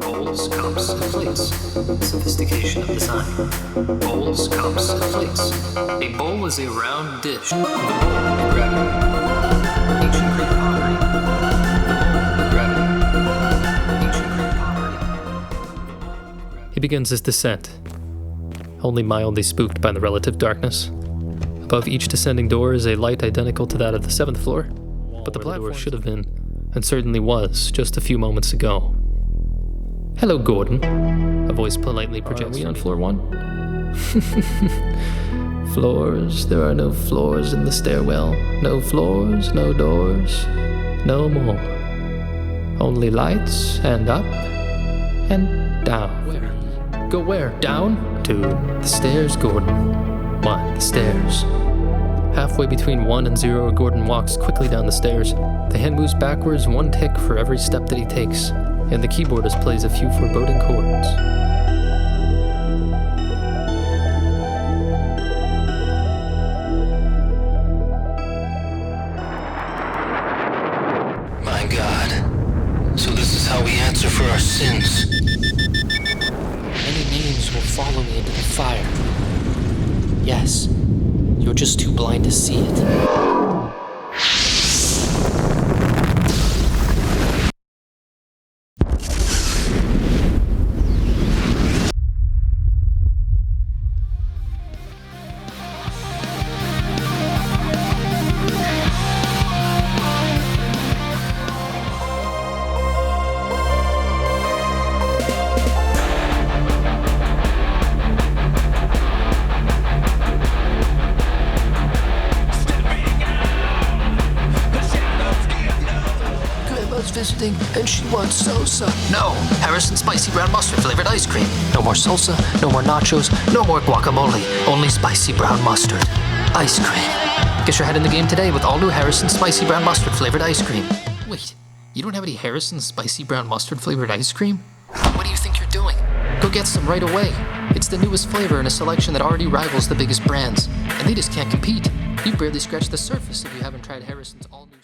Bowls, cups, and plates. Sophistication of design. Bowls, cups, and plates. A bowl is a round dish. The bowl of gravity. Ancient Greek pottery. The bowl of gravity. Ancient Greek pottery. He begins his descent, only mildly spooked by the relative darkness. Above each descending door is a light identical to that of the 7th floor, but the platform should have been, and certainly was, just a few moments ago. "Hello, Gordon," a voice politely projects. Are we on floor 1? Floors, there are no floors in the stairwell. No floors, no doors, no more. Only lights, and up, and down. Where? Go where? Down? To the stairs, Gordon. What? The stairs. Halfway between 1 and 0, Gordon walks quickly down the stairs. The hand moves backwards 1 tick for every step that he takes, and the keyboardist plays a few foreboding chords. My God. So this is how we answer for our sins. Many names will follow me into the fire. Yes, you're just too blind to see it. Visiting, and she wants salsa. No, Harrison spicy brown mustard flavored ice cream. No more salsa, no more nachos, no more guacamole. Only spicy brown mustard ice cream. Get your head in the game today with all new Harrison spicy brown mustard flavored ice cream. Wait, you don't have any Harrison spicy brown mustard flavored ice cream? What do you think you're doing? Go get some right away. It's the newest flavor in a selection that already rivals the biggest brands, and they just can't compete. You've barely scratched the surface if you haven't tried Harrison's all-new